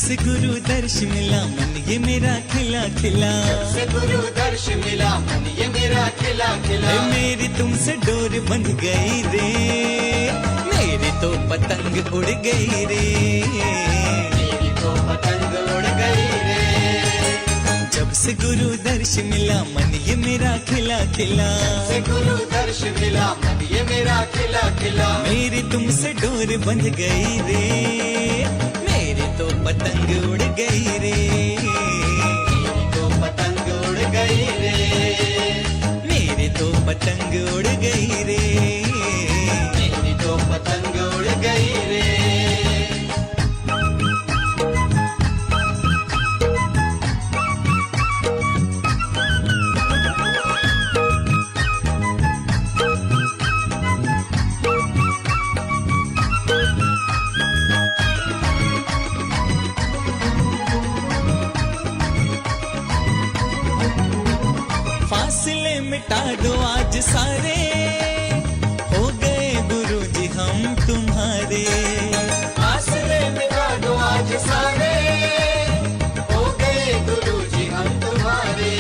से गुरु दर्श मिला मन ये मेरा खिला खिला, जब से गुरु दर्श मिला मन ये मेरा खिला खिला। मेरी तुमसे डोर बंध गई रे, मेरी तो पतंग उड़ गई रे, मेरी तो पतंग उड़ गई रे। जब से गुरु दर्श मिला मन ये मेरा खिला खिला, जब से गुरु दर्श मिला मन ये मेरा खिला खिला। मेरी तुमसे डोर बंध गई रे, मेरी तो पतंग उड़ गई रे, मेरी तो पतंग उड़ गई रे, मेरी तो पतंग उड़ गई रे, मेरी तो पतंग उड़ गई रे। फासले मिटा दो आज सारे, हो गए गुरु जी हम तुम्हारे। फासले मिटा दो आज सारे, हो गए गुरु जी हम तुम्हारे।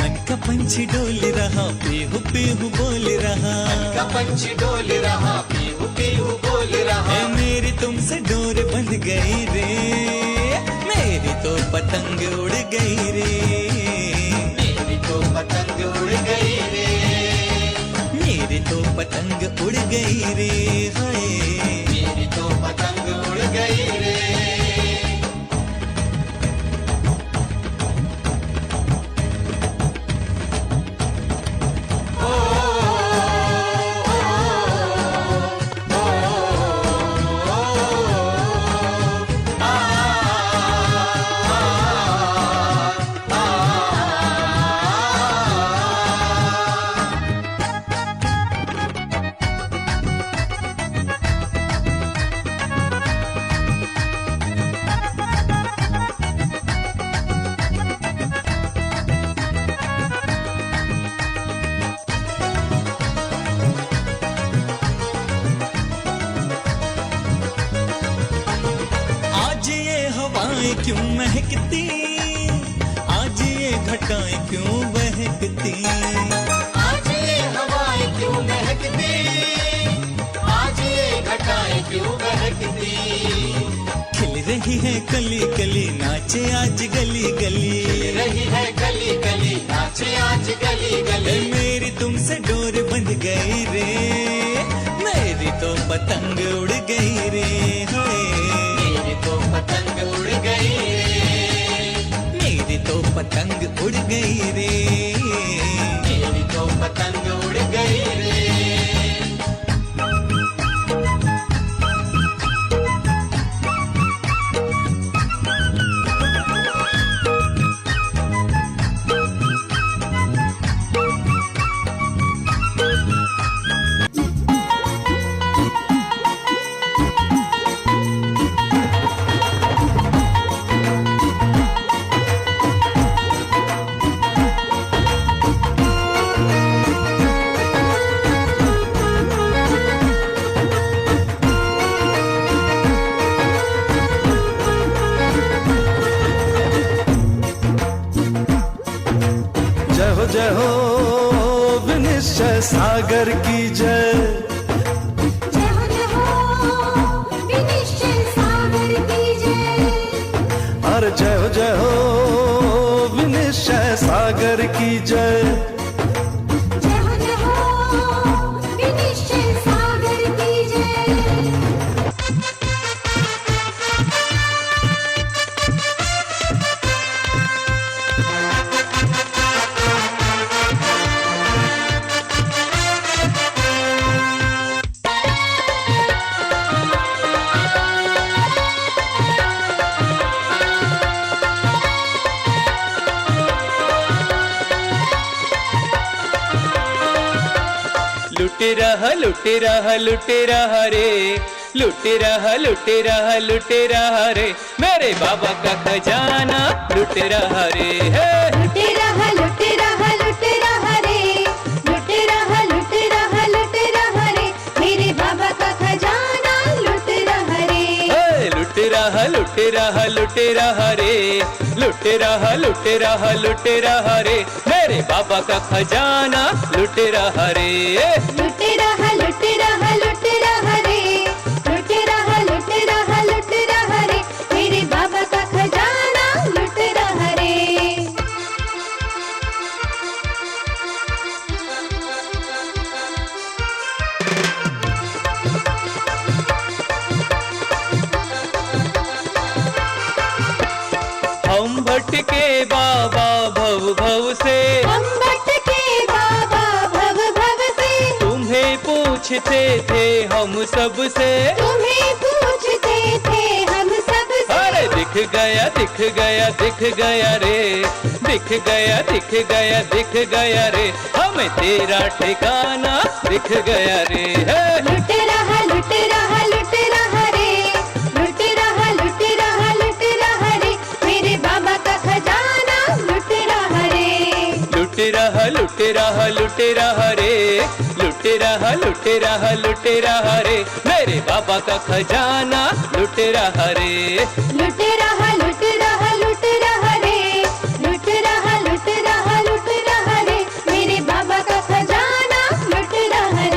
मन का पंछी डोल रहा पीहू पीहू बोल रहा, मन का पंछी डोल रहा पीहू पीहू बोल रहा। मेरी तुमसे डोर बंध गई रे, मेरी तो पतंग उड़ गई रे, मेरी तो पतंग उड़ गई रे, मेरी तो पतंग उड़ गई रे, हाय मेरी तो पतंग उड़ गई रे। क्यों महकती, आज ये घटाएं क्यों बहकती, आज ये हवाएं क्यों महकती, आज ये घटाएं क्यों बहकती। खिल रही है कली कली नाचे आज गली गली, खिल रही है गली गली नाचे आज गली गली। मेरी तुमसे डोर बंध गई रे, मेरी तो पतंग उड़ गई रे, हाय मेरी तो पतंग उड़ गई रे, मेरी तो पतंग उड़ गई रे, मेरी तो पतंग उड़ गई रे। जय हो विनिश्चय सागर की जय, जय हो विनिश्चय सागर की जय। अरे जय हो विनिश्चय सागर की जय, जय हो विनिश्चय सागर की जय। लुटे रहा रे, लुटे रहा रे, मेरे बाबा का खजाना लुटे रहा रे। लुटे रहा रे, लुटे रहा रे, मेरे बाबा का खजाना लुट रहा रे। लुटे लुट रहा रे मेरे बाबा का खजाना लुट रहा रे। लुट रहा रे, लुट रहा रे, मेरे बाबा का खजाना लुट रहा रे। हम भटके बाबा भव भव से, हम भटके बाबा भव भव से, तुम्हें पूछते थे हम सब से। तुम्हें पूछते थे हम सब से। अरे दिख गया रे, दिख गया रे, हमें तेरा ठिकाना दिख गया रे। लुट रहा रे, लुट रहा रे, मेरे बाबा का खजाना लुट रहा रे। लुट रहा रे मेरे बाबा का खजाना लुट रहा रे। लुट रहा रे, लुट रहा रे, मेरे बाबा का खजाना लुट रहा रे।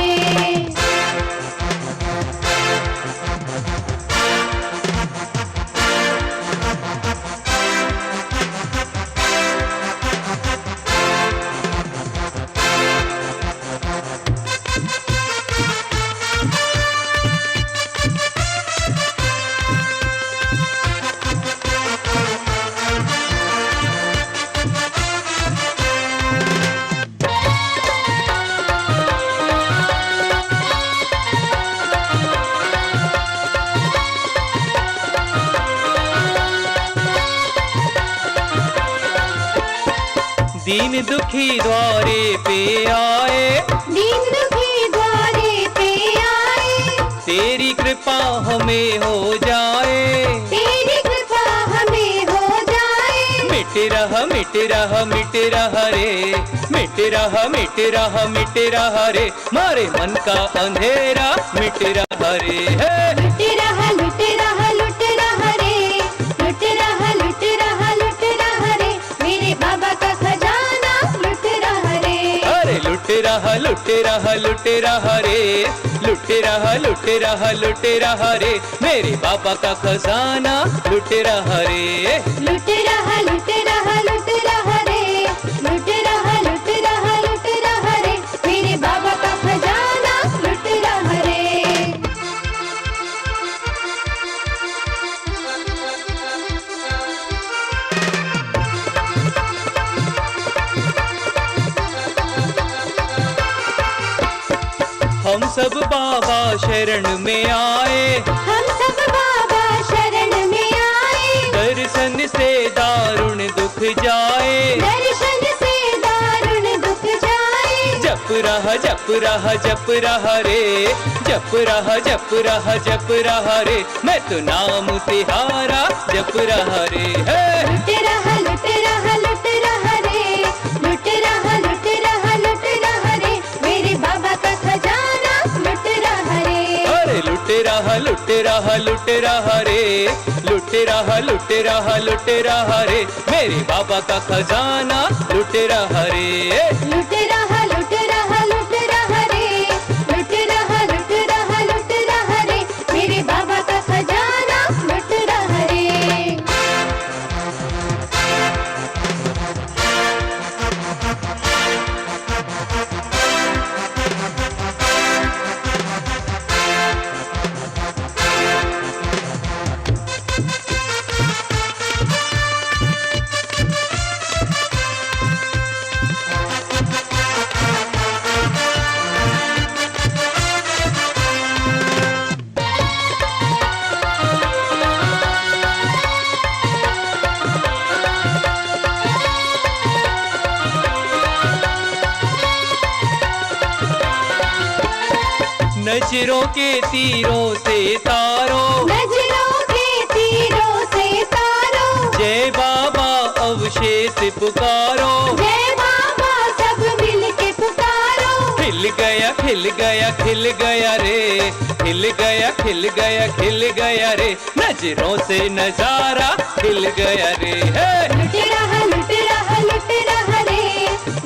दीन दुखी द्वारे पे आए, दीन दुखी द्वारे पे आए, तेरी कृपा हमें हो जाए। तेरी कृपा हमें हो जाए। मिट रहा रे मारे मन का अंधेरा मिट रहा रे। लुट रहा रे, लुट रहा रे, मेरे बाबा का खजाना लुट रहा रे। अरे लुट रहा रे मेरे बाबा का खजाना लुट रहा रे। लुट रहा रे, लुट रहा रे, मेरे बाबा का खजाना लुट रहा रे। हम सब बाबा शरण में आए, हम सब बाबा शरण में आए, दर्शन से दारुण दुख जाए। दर्शन से दारुण दुख जाए। जप रहा रे मैं तो नाम तिहारा जप रहा रे। लुट रहा रे, मेरे बाबा का खजाना लुट रहा रे। अरे लुट रहा रे मेरे बाबा का खजाना लुट रहा रे। लुट रहा रे, मेरे बाबा का खजाना लुट रहा रे। नजरों के तीरों से तारो, नजरों के तीरों से तारो, जय बाबा अवशेष पुकारो। जय बाबा सब मिल के पुकारो। हिल खिल गया खिल गया खिल गया रे, खिल गया खिल गया खिल गया रे, नजरों से नजारा खिल गया रे। लुट रहा लुट रहा लुट रहा रे,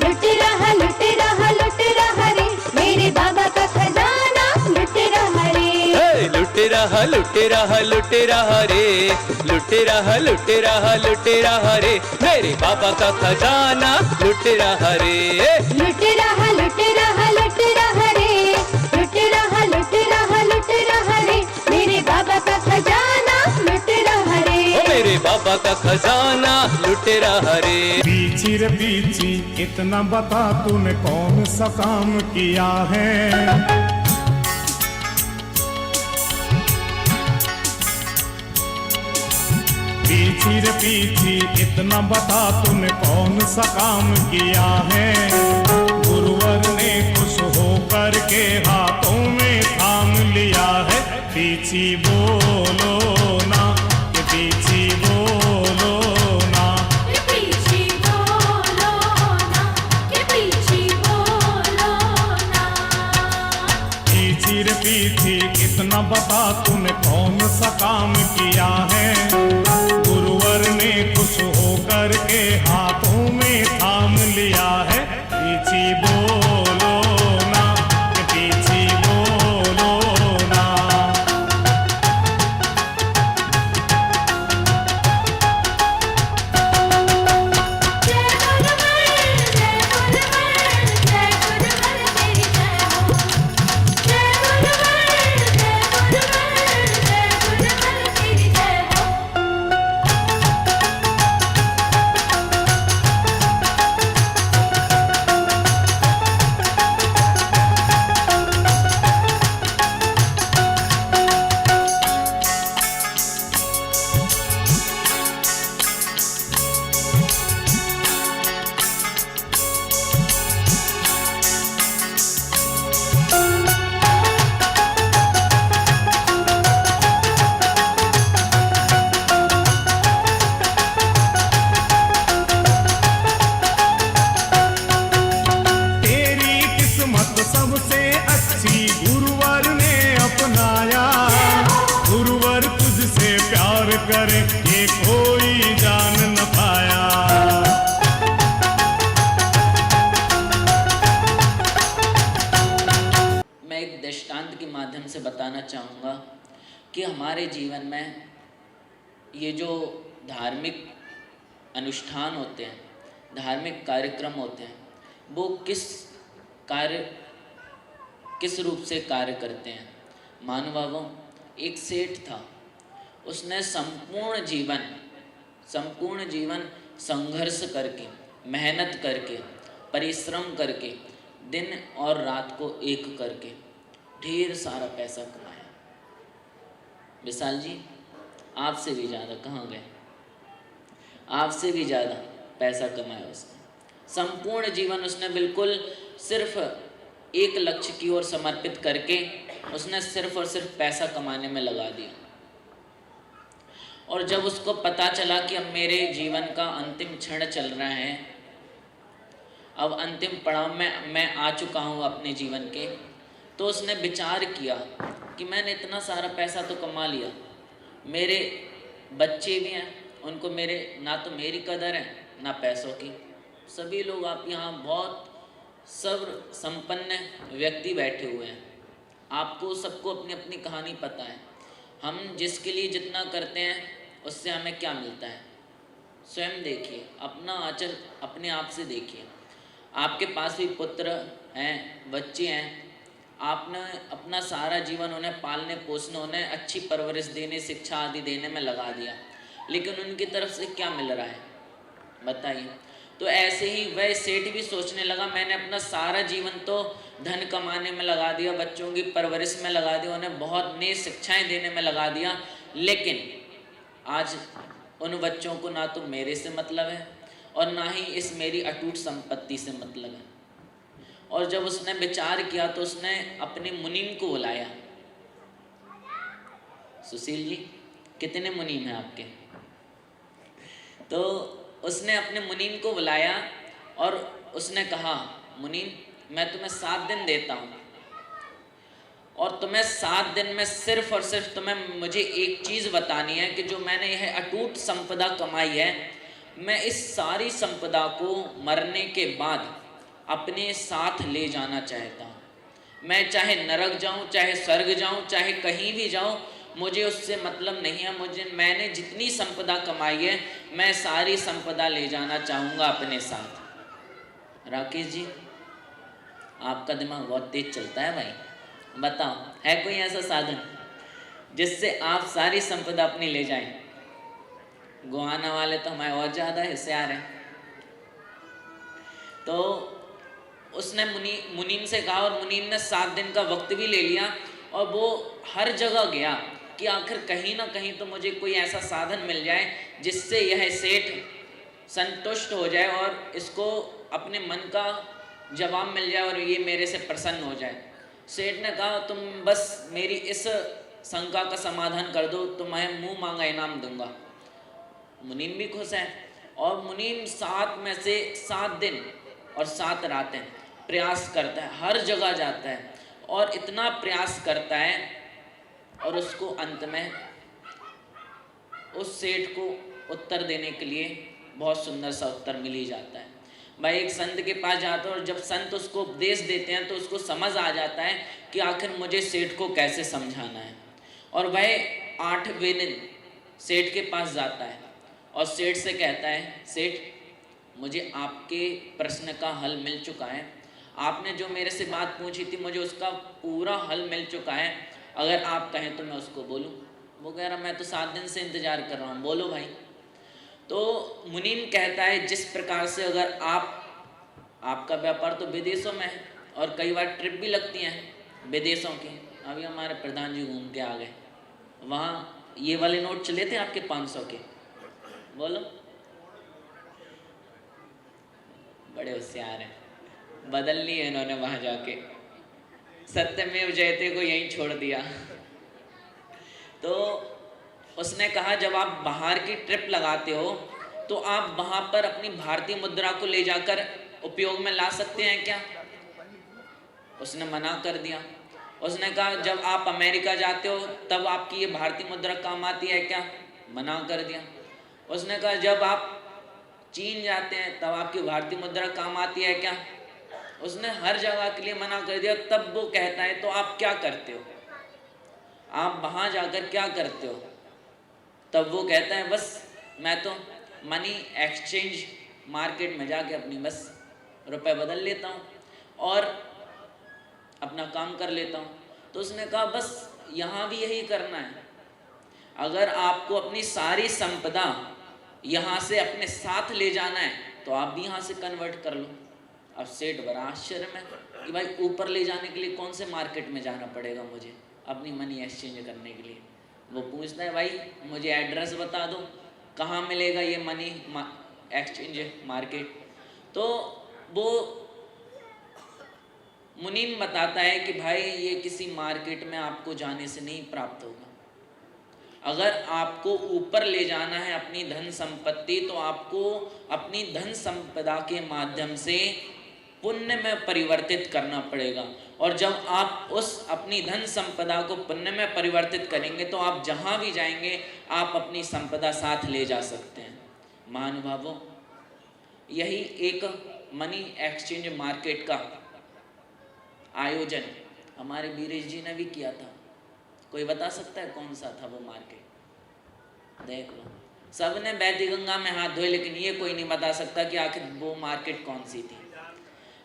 लुट रहा लुट रहा लुट रहा रे, मेरे बाबा का खजाना लुट रहा रे। लुट रहा लुट रहा लुट रहा रे, लुट रहा लुट रहा लुट रहा रे, मेरे बाबा का खजाना लुट रहा रे। लुट रहा लुट रहा लुट रहा रे, लुट रहा लुट रहा लुट रहा रे, मेरे बाबा का खजाना लुट रहा रे। ओ मेरे बाबा का खजाना लुट रहा रे। पीछी रे पीछी इतना बता तूने कौन सा काम किया है। पीछी रे पीछी इतना बता तूने कौन सा काम किया है। गुरुवर ने खुश होकर के हाथों में थाम लिया है। पीछी बोलो ना कि पीछी बोलो ना, पीछे बोलो ना, के पीछे बोलो ना। पीछी रे पीछी इतना बता तूने कौन सा काम किया है। गुरुवर ने खुश होकर के हाथों में थाम लिया है। पीछी बोलो ना कि पीछी बोलो ना। जय गुरुवर जय गुरुवर जय गुरुवर तेरी जय हो। जय गुरुवर जय गुरुवर जय गुरुवर तेरी जय हो। तेरी किस्मत सबसे अच्छी गुरुवर ने अपनाया। गुरुवर तुझसे प्यार करे ये कोई जान न पाया। मैं एक दृष्टांत के माध्यम से बताना चाहूँगा कि हमारे जीवन में ये जो धार्मिक अनुष्ठान होते हैं, धार्मिक कार्यक्रम होते हैं, वो किस रूप से कार्य करते हैं। मानो बाबू, एक सेठ था, उसने संपूर्ण जीवन संघर्ष करके, मेहनत करके, परिश्रम करके, दिन और रात को एक करके ढेर सारा पैसा कमाया। विशाल जी, आपसे भी ज़्यादा कहाँ गए, आपसे भी ज़्यादा पैसा कमाया उसने। संपूर्ण जीवन उसने बिल्कुल सिर्फ एक लक्ष्य की ओर समर्पित करके उसने सिर्फ और सिर्फ पैसा कमाने में लगा दिया। और जब उसको पता चला कि अब मेरे जीवन का अंतिम क्षण चल रहा है, अब अंतिम पड़ाव में मैं आ चुका हूँ अपने जीवन के, तो उसने विचार किया कि मैंने इतना सारा पैसा तो कमा लिया, मेरे बच्चे भी हैं, उनको ना तो मेरी कदर है ना पैसों की। सभी लोग आप यहाँ बहुत सब्र संपन्न व्यक्ति बैठे हुए हैं, आपको सबको अपनी अपनी कहानी पता है। हम जिसके लिए जितना करते हैं उससे हमें क्या मिलता है, स्वयं देखिए, अपना आचर अपने आप से देखिए। आपके पास भी पुत्र हैं, बच्चे हैं, आपने अपना सारा जीवन उन्हें पालने पोसने, उन्हें अच्छी परवरिश देने, शिक्षा आदि देने में लगा दिया, लेकिन उनकी तरफ से क्या मिल रहा है बताइए। तो ऐसे ही वह सेठ भी सोचने लगा, मैंने अपना सारा जीवन तो धन कमाने में लगा दिया, बच्चों की परवरिश में लगा दिया, उन्हें बहुत नई शिक्षाएं देने में लगा दिया, लेकिन आज उन बच्चों को ना तो मेरे से मतलब है और ना ही इस मेरी अटूट संपत्ति से मतलब है। और जब उसने विचार किया तो उसने अपने मुनीम को बुलाया। सुशील जी, कितने मुनीम हैं आपके? तो उसने अपने मुनीम को बुलाया और उसने कहा, मुनीम मैं तुम्हें 7 दिन देता हूँ और तुम्हें 7 दिन में सिर्फ और सिर्फ तुम्हें मुझे एक चीज़ बतानी है कि जो मैंने यह अटूट संपदा कमाई है, मैं इस सारी संपदा को मरने के बाद अपने साथ ले जाना चाहता हूँ। मैं चाहे नरक जाऊँ, चाहे स्वर्ग जाऊँ, चाहे कहीं भी जाऊँ, मुझे उससे मतलब नहीं है। मैंने जितनी संपदा कमाई है, मैं सारी संपदा ले जाना चाहूँगा अपने साथ। राकेश जी, आपका दिमाग बहुत तेज चलता है भाई, बताओ है कोई ऐसा साधन जिससे आप सारी संपदा अपनी ले जाएं? गुआना वाले तो हमारे और ज़्यादा होशियार हैं। तो उसने मुनीम से कहा और मुनीम ने 7 दिन का वक्त भी ले लिया और वो हर जगह गया कि आखिर कहीं ना कहीं तो मुझे कोई ऐसा साधन मिल जाए जिससे यह सेठ संतुष्ट हो जाए और इसको अपने मन का जवाब मिल जाए और ये मेरे से प्रसन्न हो जाए। सेठ ने कहा तुम बस मेरी इस शंका का समाधान कर दो, तुम्हें मुंह मांगा इनाम दूंगा। मुनीम भी खुश है और मुनीम 7 में से 7 दिन और 7 रातें प्रयास करता है, हर जगह जाता है और इतना प्रयास करता है और उसको अंत में उस सेठ को उत्तर देने के लिए बहुत सुंदर सा उत्तर मिल ही जाता है। भाई एक संत के पास जाता है और जब संत उसको उपदेश देते हैं तो उसको समझ आ जाता है कि आखिर मुझे सेठ को कैसे समझाना है। और वह 8वें दिन सेठ के पास जाता है और सेठ से कहता है, सेठ मुझे आपके प्रश्न का हल मिल चुका है, आपने जो मेरे से बात पूछी थी मुझे उसका पूरा हल मिल चुका है, अगर आप कहें तो मैं उसको बोलूं। वो कह रहा मैं तो 7 दिन से इंतज़ार कर रहा हूँ, बोलो भाई। तो मुनीम कहता है जिस प्रकार से अगर आपका व्यापार तो विदेशों में है और कई बार ट्रिप भी लगती हैं विदेशों की। अभी हमारे प्रधान जी घूम के आ गए, वहाँ ये वाले नोट चले थे आपके 500 के, बोलो। बड़े होशियार हैं, बदल लिए इन्होंने वहाँ जाके, सत्यमेव जयते को यहीं छोड़ दिया। तो उसने कहा जब आप बाहर की ट्रिप लगाते हो तो आप वहाँ पर अपनी भारतीय मुद्रा को ले जाकर उपयोग में ला सकते हैं क्या? उसने मना कर दिया। उसने कहा जब आप अमेरिका जाते हो तब आपकी ये भारतीय मुद्रा काम आती है क्या? मना कर दिया। उसने कहा जब आप चीन जाते हैं तब आपकी भारतीय मुद्रा काम आती है क्या? उसने हर जगह के लिए मना कर दिया। तब वो कहता है तो आप क्या करते हो, आप वहाँ जाकर क्या करते हो? तब वो कहता है बस मैं तो मनी एक्सचेंज मार्केट में जाके अपनी बस रुपए बदल लेता हूँ और अपना काम कर लेता हूँ। तो उसने कहा बस यहाँ भी यही करना है, अगर आपको अपनी सारी संपदा यहाँ से अपने साथ ले जाना है तो आप भी यहाँ से कन्वर्ट कर लो। अब सेठ बड़ा आश्चर्य में कि भाई ऊपर ले जाने के लिए कौन से मार्केट में जाना पड़ेगा मुझे अपनी मनी एक्सचेंज करने के लिए? वो पूछता है भाई मुझे एड्रेस बता दो, कहाँ मिलेगा ये मनी एक्सचेंज मार्केट? तो वो मुनीम बताता है कि भाई ये किसी मार्केट में आपको जाने से नहीं प्राप्त होगा। अगर आपको ऊपर ले जाना है अपनी धन संपत्ति तो आपको अपनी धन संपदा के माध्यम से पुण्य में परिवर्तित करना पड़ेगा। और जब आप उस अपनी धन संपदा को पुण्य में परिवर्तित करेंगे तो आप जहाँ भी जाएंगे आप अपनी संपदा साथ ले जा सकते हैं। महानुभावों, यही एक मनी एक्सचेंज मार्केट का आयोजन हमारे बीरेश जी ने भी किया था। कोई बता सकता है कौन सा था वो मार्केट? देख लो, सबने बैती गंगा में हाथ धोए लेकिन ये कोई नहीं बता सकता कि आखिर वो मार्केट कौन सी थी।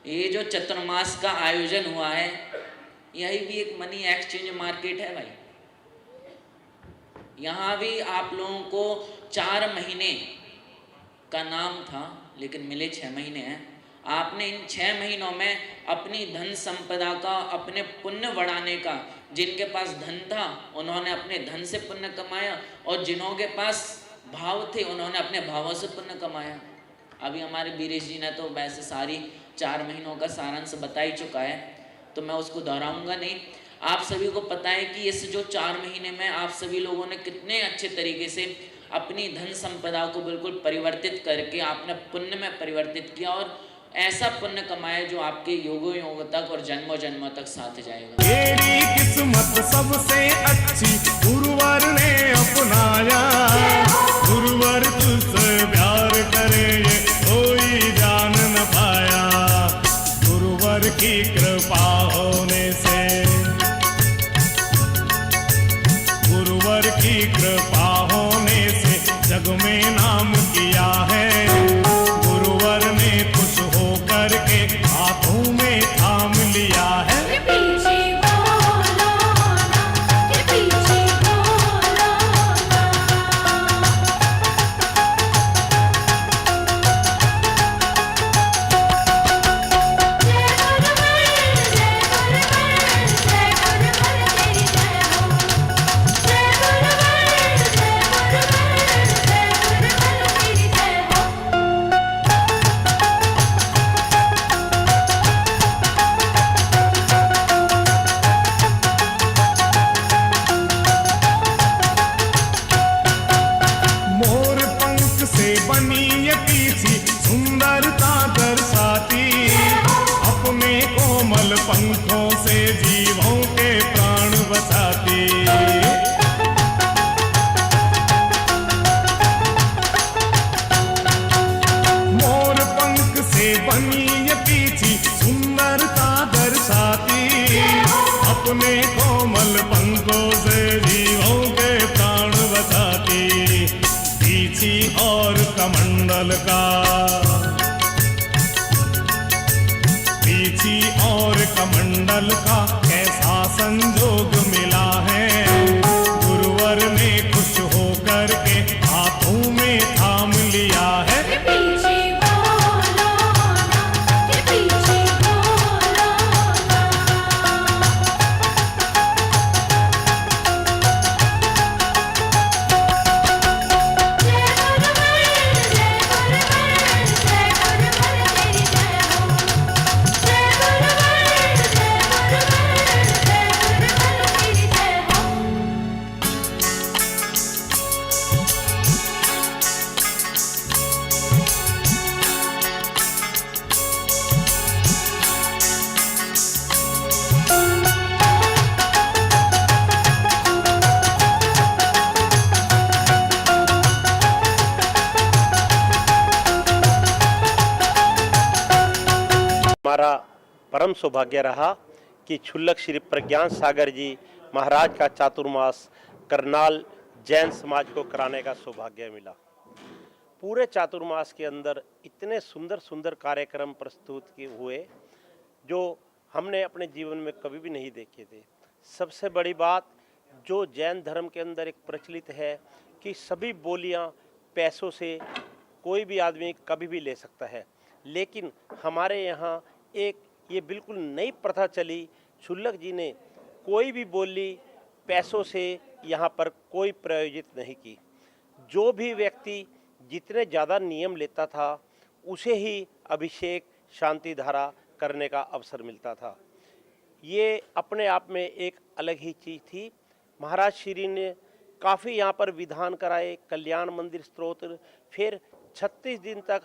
ये जो चतुर्मास का आयोजन हुआ है यही भी एक मनी एक्सचेंज मार्केट है भाई। यहाँ भी आप लोगों को 4 महीने का नाम था लेकिन मिले 6 महीने हैं। आपने इन 6 महीनों में अपनी धन संपदा का, अपने पुण्य बढ़ाने का, जिनके पास धन था उन्होंने अपने धन से पुण्य कमाया और जिन्हों के पास भाव थे उन्होंने अपने भावों से पुण्य कमाया। अभी हमारे बीरेश जी ने तो वैसे सारी 4 महीनों का सारांश बता ही चुका है तो मैं उसको दोहराऊंगा नहीं। आप सभी को पता है कि इस जो 4 महीने में आप सभी लोगों ने कितने अच्छे तरीके से अपनी धन संपदा को बिल्कुल परिवर्तित करके आपने पुण्य में परिवर्तित किया और ऐसा पुण्य कमाए जो आपके योगों योगों तक और जन्मों जन्मों तक साथ जाएगा। तेरी किस्मत सबसे अच्छी गुरुवर ने अपनाया, गुरुवर तुझसे प्यार करे ये कोई जान न पाया। गुरुवर की कृपा होने से, गुरुवर की कृपा होने से जग में नाम किया है। गुरुवर ने खुश होकर के हाथों में थाम लिया है। ये पीछे बोलो ना, ये पीछे बोलो ना। जय गुरुवर, जय गुरुवर, जय गुरुवर तेरी जय हो। जय गुरुवर, जय गुरुवर, जय गुरुवर तेरी जय हो। मोर पंख से बनी ये पीछी सुंदरता दर्शाती, अपने कोमल पंखों से जीवों के प्राण बचाती। मोर पंख से बनी ये पीछी सुंदरता दर्शाती, अपने कोमल पंखों से जीवों के प्राण बचाती। पीछी और कमंडल का, पीछी और कमंडल का कैसा संजोग मिला है। गुरुवर ने खुश होकर के हाथों में थाम लिया है। ये पीछे बोलो ना, ये पीछे बोलो ना। जय गुरुवर, जय गुरुवर, जय गुरुवर तेरी जय हो। जय गुरुवर, जय गुरुवर, जय गुरुवर तेरी जय हो। हमारा परम सौभाग्य रहा कि क्षुल्लक श्री प्रज्ञान सागर जी महाराज का चातुर्मास करनाल जैन समाज को कराने का सौभाग्य मिला। पूरे चातुर्मास के अंदर इतने सुंदर सुंदर कार्यक्रम प्रस्तुत किए हुए जो हमने अपने जीवन में कभी भी नहीं देखे थे। सबसे बड़ी बात जो जैन धर्म के अंदर एक प्रचलित है कि सभी बोलियां पैसों से कोई भी आदमी कभी भी ले सकता है, लेकिन हमारे यहाँ एक ये बिल्कुल नई प्रथा चली। क्षुल्लक जी ने कोई भी बोली पैसों से यहाँ पर कोई प्रायोजित नहीं की। जो भी व्यक्ति जितने ज़्यादा नियम लेता था उसे ही अभिषेक शांति धारा करने का अवसर मिलता था। ये अपने आप में एक अलग ही चीज़ थी। महाराज श्री ने काफ़ी यहाँ पर विधान कराए, कल्याण मंदिर स्तोत्र, फिर 36 दिन तक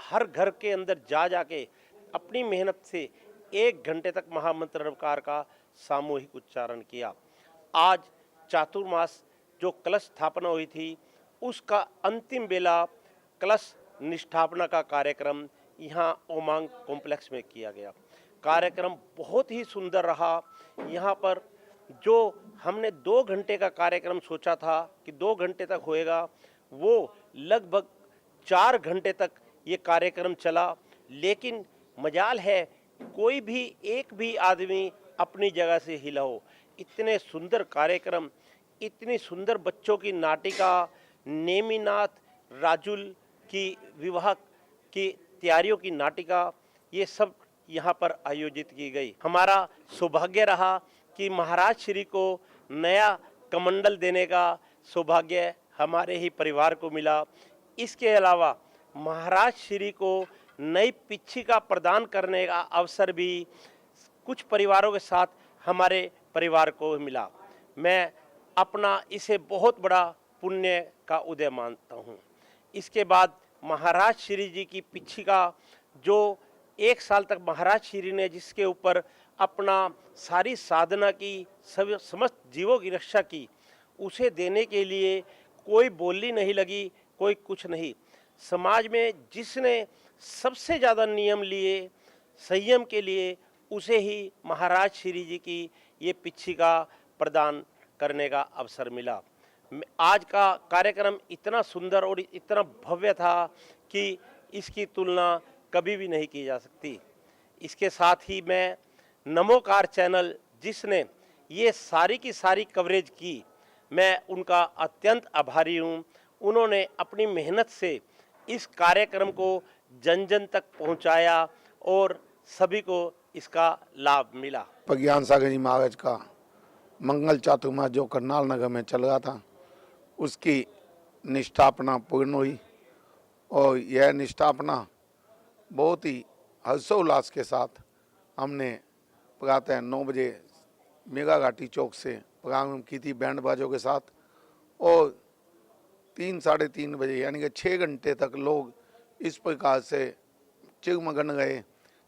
हर घर के अंदर जा जाके अपनी मेहनत से 1 घंटे तक महामंत्र नवकार का सामूहिक उच्चारण किया। आज चातुर्मास जो कलश स्थापना हुई थी उसका अंतिम बेला कलश निष्ठापना का कार्यक्रम यहाँ उमंग कॉम्प्लेक्स में किया गया। कार्यक्रम बहुत ही सुंदर रहा। यहाँ पर जो हमने 2 घंटे का कार्यक्रम सोचा था कि 2 घंटे तक होएगा, वो लगभग 4 घंटे तक ये कार्यक्रम चला। लेकिन मजाल है कोई भी एक भी आदमी अपनी जगह से हिला हो। इतने सुंदर कार्यक्रम, इतनी सुंदर बच्चों की नाटिका, नेमिनाथ राजुल की विवाह की तैयारियों की नाटिका, ये सब यहाँ पर आयोजित की गई। हमारा सौभाग्य रहा कि महाराज श्री को नया कमंडल देने का सौभाग्य हमारे ही परिवार को मिला। इसके अलावा महाराज श्री को नई पिच्छिका प्रदान करने का अवसर भी कुछ परिवारों के साथ हमारे परिवार को मिला। मैं अपना इसे बहुत बड़ा पुण्य का उदय मानता हूँ। इसके बाद महाराज श्री जी की पिच्छिका जो 1 साल तक महाराज श्री ने जिसके ऊपर अपना सारी साधना की, सब समस्त जीवों की रक्षा की, उसे देने के लिए कोई बोली नहीं लगी, कोई कुछ नहीं। समाज में जिसने सबसे ज़्यादा नियम लिए, संयम के लिए, उसे ही महाराज श्री जी की ये पिच्छिका प्रदान करने का अवसर मिला। आज का कार्यक्रम इतना सुंदर और इतना भव्य था कि इसकी तुलना कभी भी नहीं की जा सकती। इसके साथ ही मैं नमोकार चैनल जिसने ये सारी की सारी कवरेज की, मैं उनका अत्यंत आभारी हूँ। उन्होंने अपनी मेहनत से इस कार्यक्रम को जन जन तक पहुँचाया और सभी को इसका लाभ मिला। प्रज्ञान सागर जी महाराज का मंगल चातुर्मास जो करनाल नगर में चल रहा था, उसकी निष्ठापना पूर्ण हुई और यह निष्ठापना बहुत ही हर्षोल्लास के साथ हमने प्रातः 9 बजे मेगा घाटी चौक से प्रारंभ की थी बैंड बाजों के साथ, और 3 साढ़े 3 बजे यानी कि 6 घंटे तक लोग इस प्रकार से चिरमगन रहे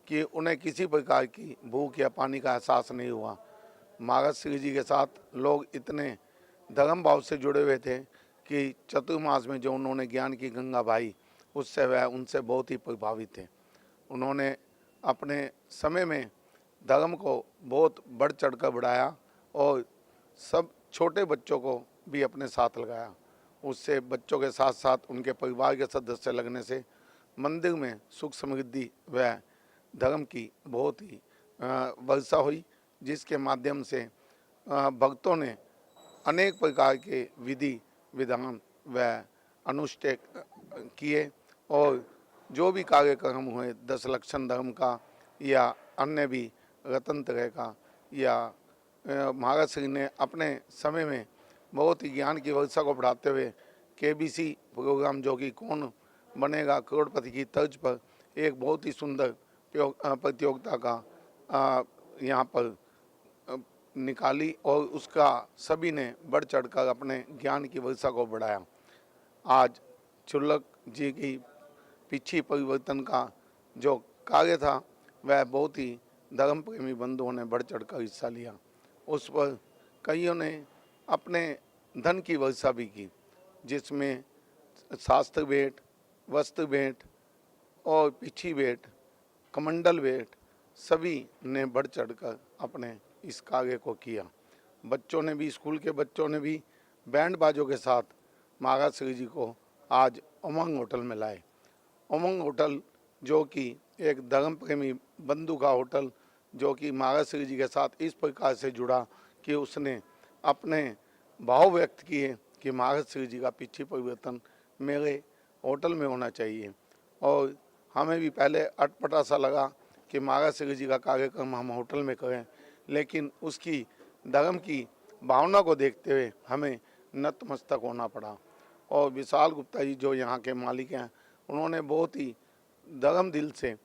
कि उन्हें किसी प्रकार की भूख या पानी का एहसास नहीं हुआ। महाराज श्री जी के साथ लोग इतने धर्म भाव से जुड़े हुए थे कि चतुर्मास में जो उन्होंने ज्ञान की गंगा बहाई, उससे वह उनसे बहुत ही प्रभावित थे। उन्होंने अपने समय में धर्म को बहुत बढ़ चढ़ कर बढ़ाया और सब छोटे बच्चों को भी अपने साथ लगाया। उससे बच्चों के साथ साथ उनके परिवार के सदस्य लगने से मंदिर में सुख समृद्धि व धर्म की बहुत ही वर्षा हुई, जिसके माध्यम से भक्तों ने अनेक प्रकार के विधि विधान व अनुष्ठेय किए और जो भी कार्यक्रम हुए 10 लक्षण धर्म का या अन्य भी रतन तरह का, या महाराज श्री ने अपने समय में बहुत ही ज्ञान की वर्षा को बढ़ाते हुए KBC प्रोग्राम जो कि कौन बनेगा करोड़पति की तर्ज पर एक बहुत ही सुंदर प्रतियोगिता का यहाँ पर निकाली और उसका सभी ने बढ़ चढ़कर अपने ज्ञान की वर्षा को बढ़ाया। आज चुल्लक जी की पिछी परिवर्तन का जो कार्य था वह बहुत ही धर्म प्रेमी बंधुओं ने बढ़ चढ़कर हिस्सा लिया। उस पर कईयों ने अपने धन की वर्षा भी की, जिसमें शास्त्र भेंट, वस्त्र भेंट और पिछी भेंट, कमंडल भेंट सभी ने बढ़ चढ़कर अपने इस कार्य को किया। बच्चों ने भी, स्कूल के बच्चों ने भी बैंड बाजों के साथ महाराज श्री जी को आज उमंग होटल में लाए। उमंग होटल जो कि एक धर्म प्रेमी बंधु का होटल, जो कि महाराज श्री जी के साथ इस प्रकार से जुड़ा कि उसने अपने भाव व्यक्त किए कि महाराज श्री जी का पिछी परिवर्तन मेरे होटल में होना चाहिए। और हमें भी पहले अटपटा सा लगा कि महाराज श्री जी का कार्यक्रम हम होटल में करें, लेकिन उसकी धर्म की भावना को देखते हुए हमें नतमस्तक होना पड़ा। और विशाल गुप्ता जी जो यहाँ के मालिक हैं, उन्होंने बहुत ही धर्म दिल से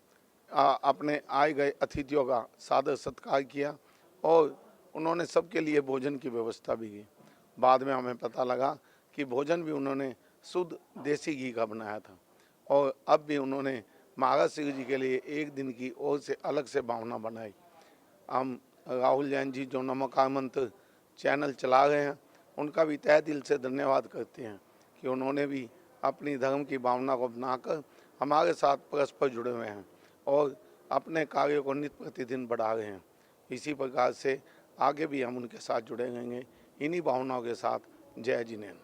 अपने आए गए अतिथियों का सादर सत्कार किया और उन्होंने सबके लिए भोजन की व्यवस्था भी की। बाद में हमें पता लगा कि भोजन भी उन्होंने शुद्ध देसी घी का बनाया था और अब भी उन्होंने महाराज श्री जी के लिए एक दिन की ओर से अलग से भावना बनाई। हम राहुल जैन जी जो नमोकार मंत्र चैनल चला रहे हैं, उनका भी तहे दिल से धन्यवाद करते हैं कि उन्होंने भी अपनी धर्म की भावना को बनाकर हमारे साथ परस्पर जुड़े हुए हैं और अपने कार्य को नित्य प्रतिदिन बढ़ा रहे हैं। इसी प्रकार से आगे भी हम उनके साथ जुड़े रहेंगे, इन्हीं भावनाओं के साथ। जय जिनेन्द्र।